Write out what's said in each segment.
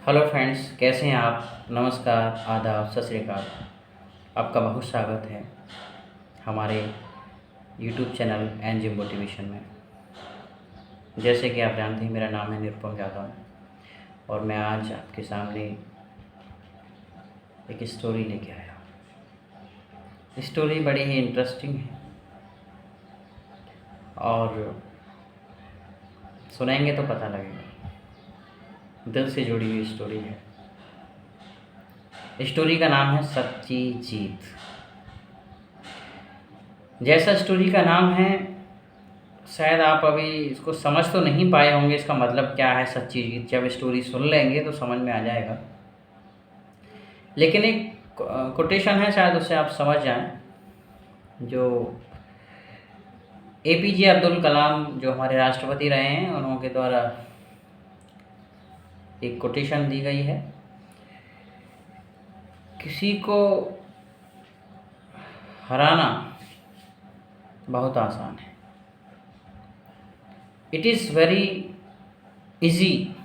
Hello friends, कैसे हैं आप। नमस्कार, आदाब, सत श्री अकाल। आपका बहुत स्वागत है हमारे यूट्यूब चैनल एनजे मोटिवेशन में। जैसे कि आप जानते हैं, मेरा नाम है निरुपम यादव और मैं आज आपके सामने एक स्टोरी लेके आया। स्टोरी बड़ी ही इंटरेस्टिंग है और सुनेंगे तो पता लगेगा। दिल से जुड़ी हुई स्टोरी है। स्टोरी का नाम है सच्ची जीत। जैसा स्टोरी का नाम है, शायद आप अभी इसको समझ तो नहीं पाए होंगे इसका मतलब क्या है सच्ची जीत। जब स्टोरी सुन लेंगे तो समझ में आ जाएगा। लेकिन एक कोटेशन है, शायद उससे आप समझ जाएं। जो एपीजे अब्दुल कलाम जो हमारे राष्ट्रपति रहे हैं, उनके द्वारा एक कोटेशन दी गई है। किसी को हराना बहुत आसान है। It is very easy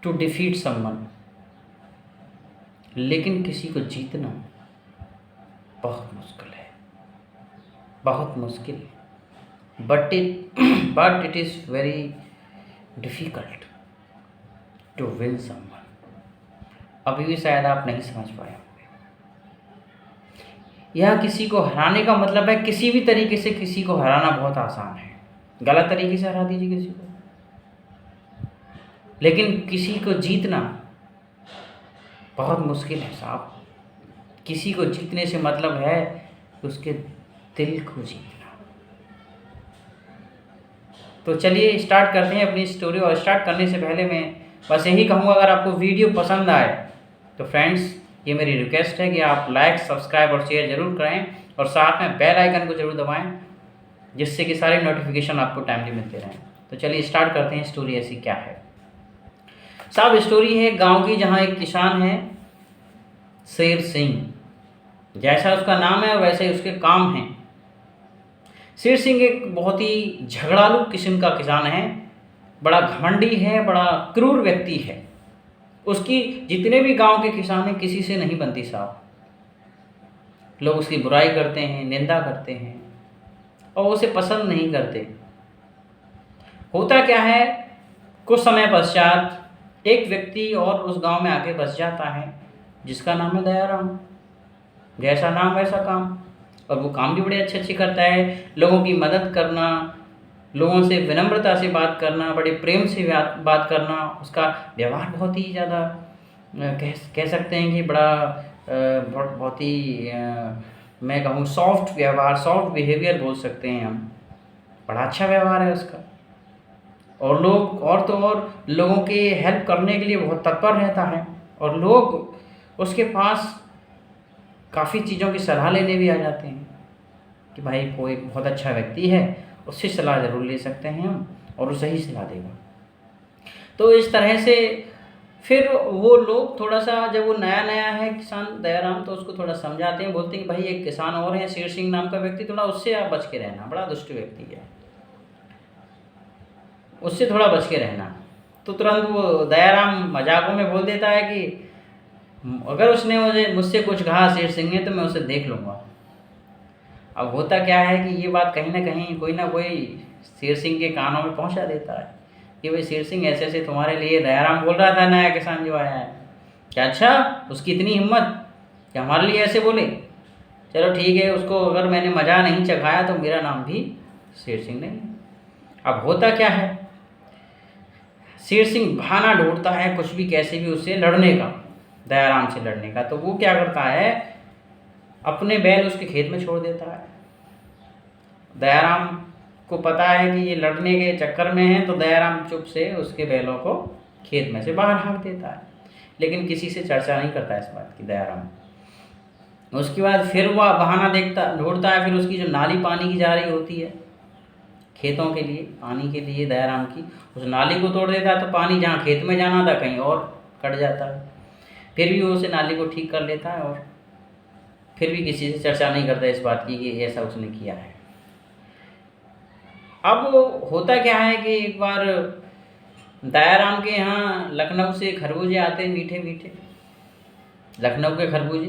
to defeat someone, लेकिन किसी को जीतना बहुत मुश्किल है, बहुत मुश्किल। But it is very difficult to win someone. अभी भी शायद आप नहीं समझ पाए होंगे। यह किसी को हराने का मतलब है किसी भी तरीके से किसी को हराना बहुत आसान है। गलत तरीके से हरा दीजिए किसी को, लेकिन किसी को जीतना बहुत मुश्किल है साहब। किसी को जीतने से मतलब है उसके दिल को जीतना। तो चलिए स्टार्ट करते हैं अपनी स्टोरी। और स्टार्ट करने से पहले मैं बस यही कहूँगा, अगर आपको वीडियो पसंद आए तो फ्रेंड्स, ये मेरी रिक्वेस्ट है कि आप लाइक, सब्सक्राइब और शेयर ज़रूर करें और साथ में बेल आइकन को ज़रूर दबाएं, जिससे कि सारे नोटिफिकेशन आपको टाइमली मिलते रहें। तो चलिए स्टार्ट करते हैं। स्टोरी ऐसी क्या है साहब। स्टोरी है गांव की, जहां एक किसान है शेर सिंह। जैसा उसका नाम है वैसे उसके काम हैं। शेर सिंह एक बहुत ही झगड़ालू किस्म का किसान है। बड़ा घमंडी है, बड़ा क्रूर व्यक्ति है। उसकी जितने भी गांव के किसान हैं, किसी से नहीं बनती साहब। लोग उसकी बुराई करते हैं, निंदा करते हैं और उसे पसंद नहीं करते। होता क्या है, कुछ समय पश्चात एक व्यक्ति और उस गांव में आके बस जाता है, जिसका नाम है दयाराम। जैसा नाम वैसा काम। और वो काम भी बड़े अच्छे अच्छे करता है। लोगों की मदद करना, लोगों से विनम्रता से बात करना, बड़े प्रेम से बात करना। उसका व्यवहार बहुत ही ज़्यादा कह सकते हैं कि बड़ा बहुत ही मैं कहूँ सॉफ्ट व्यवहार, सॉफ्ट बिहेवियर बोल सकते हैं हम। बड़ा अच्छा व्यवहार है उसका। और लोग और लोगों की हेल्प करने के लिए बहुत तत्पर रहता है। और लोग उसके पास काफ़ी चीज़ों की सलाह लेने भी आ जाते हैं कि भाई कोई बहुत अच्छा व्यक्ति है, उससे सलाह ज़रूर ले सकते हैं हम और वो सही सलाह देगा। तो इस तरह से फिर वो लोग थोड़ा सा, जब वो नया नया है किसान दयाराम, तो उसको थोड़ा समझाते हैं। बोलते हैं कि भाई एक किसान और है शेर सिंह नाम का व्यक्ति, थोड़ा उससे आप बच के रहना, बड़ा दुष्ट व्यक्ति है, उससे थोड़ा बच के रहना। तो तुरंत वो दयाराम मजाकों में बोल देता है कि अगर उसने मुझसे कुछ कहा शेर सिंह ने, तो मैं उसे देख लूँगा। अब होता क्या है कि ये बात कहीं ना कोई शेर सिंह के कानों में पहुंचा देता है कि भाई शेर सिंह ऐसे ऐसे तुम्हारे लिए दयाराम बोल रहा था, नया किसान जो आया है। क्या अच्छा, उसकी इतनी हिम्मत कि हमारे लिए ऐसे बोले। चलो ठीक है, उसको अगर मैंने मज़ा नहीं चखाया तो मेरा नाम भी शेर सिंह नहीं। अब होता क्या है, शेर सिंह बहाना ढूंढता है कुछ भी कैसे भी उससे लड़ने का, दयाराम से लड़ने का। तो वो क्या करता है, अपने बैल उसके खेत में छोड़ देता है। दयाराम को पता है कि ये लड़ने के चक्कर में है, तो दयाराम चुप से उसके बैलों को खेत में से बाहर हाँक देता है। लेकिन किसी से चर्चा नहीं करता इस बात की दयाराम। उसके बाद फिर वह बहाना ढूंढता है। फिर उसकी जो नाली पानी की जा रही होती है खेतों के लिए, पानी के लिए दयाराम की, उस नाली को तोड़ देता है। तो पानी जहाँ खेत में जाना था कहीं और कट जाता है। फिर भी वो उसे नाली को ठीक कर लेता है और फिर भी किसी से चर्चा नहीं करता इस बात की कि ऐसा उसने किया है। अब होता क्या है कि एक बार दयाराम के यहाँ लखनऊ से खरबूजे आते हैं मीठे मीठे, लखनऊ के खरबूजे,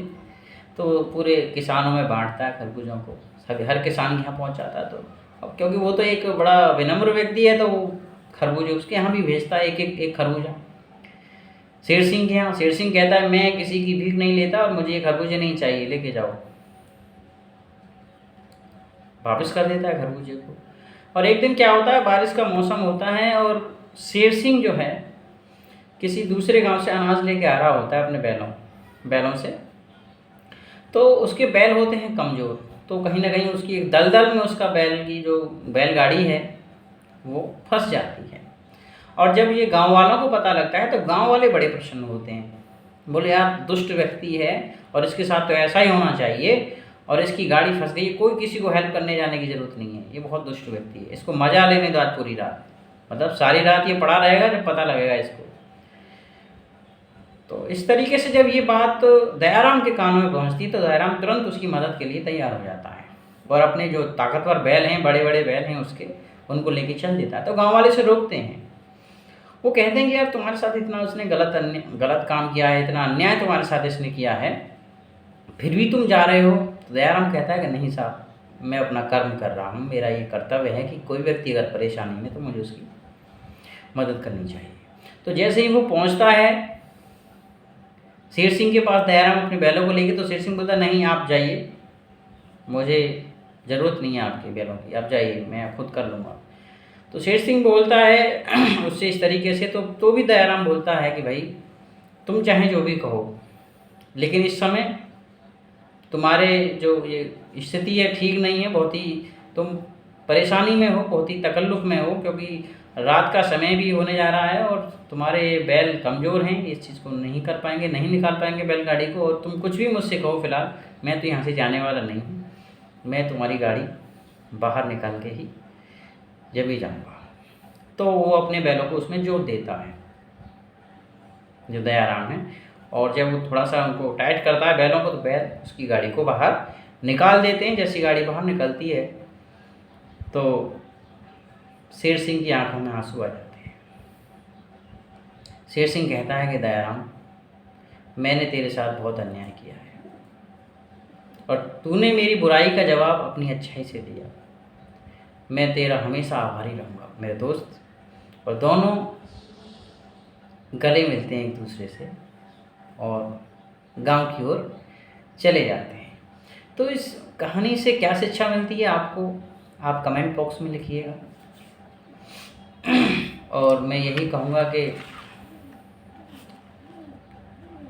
तो पूरे किसानों में बांटता है खरबूजों को, सभी हर किसान के यहाँ पहुँचाता है। तो अब क्योंकि वो तो एक बड़ा विनम्र व्यक्ति है, तो वो खरबूजे उसके यहाँ भी भेजता है, एक खरबूजा। शेर सिंह के यहाँ, शेर सिंह कहता है मैं किसी की भीख नहीं लेता और मुझे ये खरबूजे नहीं चाहिए, लेके जाओ। वापस कर देता है खरबूजे को। और एक दिन क्या होता है, बारिश का मौसम होता है और शेर सिंह जो है किसी दूसरे गांव से अनाज लेके आ रहा होता है अपने बैलों से। तो उसके बैल होते हैं कमज़ोर, तो कहीं ना कहीं उसकी एक दलदल में उसका बैल की जो बैलगाड़ी है वो फंस जाती है। और जब ये गांव वालों को पता लगता है तो गांव वाले बड़े प्रसन्न होते हैं, बोले यार दुष्ट व्यक्ति है और इसके साथ तो ऐसा ही होना चाहिए, और इसकी गाड़ी फंस गई, कोई किसी को हेल्प करने जाने की ज़रूरत नहीं है, ये बहुत दुष्ट व्यक्ति है, इसको मज़ा लेने दो आज पूरी रात, मतलब सारी रात ये पड़ा रहेगा जब पता लगेगा इसको। तो इस तरीके से जब ये बात दयाराम के कानों में पहुंचती तो दयाराम तुरंत उसकी मदद के लिए तैयार हो जाता है और अपने जो ताकतवर बैल हैं, बड़े बड़े बैल हैं उसके, उनको लेके चल देता है। तो गांव वाले से रोकते हैं, वो कहते हैं कि यार तुम्हारे साथ इतना उसने गलत काम किया है, इतना अन्याय तुम्हारे साथ इसने किया है, फिर भी तुम जा रहे हो। तो दयाराम कहता है कि नहीं साहब, मैं अपना कर्म कर रहा हूँ, मेरा ये कर्तव्य है कि कोई व्यक्ति अगर परेशानी में तो मुझे उसकी मदद करनी चाहिए। तो जैसे ही वो पहुँचता है शेर सिंह के पास दयाराम अपने बैलों को लेके, तो शेर सिंह बोलता नहीं आप जाइए, मुझे ज़रूरत नहीं है आपके बैलों की, आप जाइए, मैं खुद कर लूँगा। तो शेर सिंह बोलता है उससे इस तरीके से, तो भी दयाराम बोलता है कि भाई तुम चाहे जो भी कहो, लेकिन इस समय तुम्हारे जो ये स्थिति है ठीक नहीं है, बहुत ही तुम परेशानी में हो, बहुत ही तकल्लुफ़ में हो, क्योंकि रात का समय भी होने जा रहा है और तुम्हारे बैल कमज़ोर हैं, इस चीज़ को नहीं कर पाएंगे, नहीं निकाल पाएंगे बैलगाड़ी को, और तुम कुछ भी मुझसे कहो, फ़िलहाल मैं तो यहाँ से जाने वाला नहीं हूँ, मैं तुम्हारी गाड़ी बाहर निकाल के ही जब ही जाऊँगा। तो वो अपने बैलों को उसमें जोत देता है जो दयाराम है, और जब वो थोड़ा सा उनको टाइट करता है बैलों को, तो बैल उसकी गाड़ी को बाहर निकाल देते हैं। जैसी गाड़ी बाहर निकलती है तो शेर सिंह की आंखों में आंसू आ जाते हैं। शेर सिंह कहता है कि दयाराम, मैंने तेरे साथ बहुत अन्याय किया है और तूने मेरी बुराई का जवाब अपनी अच्छाई से दिया, मैं तेरा हमेशा आभारी रहूँगा मेरे दोस्त। और दोनों गले मिलते हैं एक दूसरे से और गांव की ओर चले जाते हैं। तो इस कहानी से क्या शिक्षा मिलती है आपको, आप कमेंट बॉक्स में लिखिएगा। और मैं यही कहूँगा कि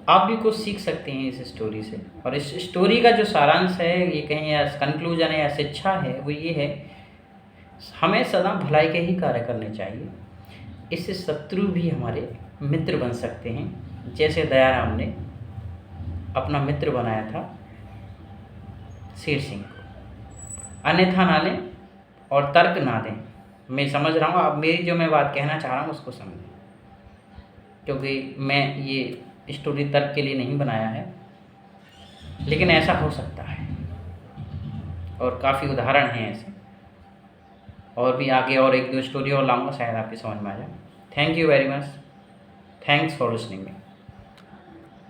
आप भी कुछ सीख सकते हैं इस स्टोरी से, और इस स्टोरी का जो सारांश है, ये कहें या कंक्लूजन है या शिक्षा है, वो ये है हमें सदा भलाई के ही कार्य करने चाहिए। इससे शत्रु भी हमारे मित्र बन सकते हैं, जैसे दयाराम ने अपना मित्र बनाया था शेर सिंह को। अन्यथा ना लें और तर्क ना दें। मैं समझ रहा हूँ आप मेरी जो मैं बात कहना चाह रहा हूँ उसको समझें, क्योंकि मैं ये स्टोरी तर्क के लिए नहीं बनाया है, लेकिन ऐसा हो सकता है और काफ़ी उदाहरण हैं ऐसे। और भी आगे और एक दो स्टोरी और लाऊंगा, शायद आपकी समझ में आ जाए। Thank you very much, thanks for listening me.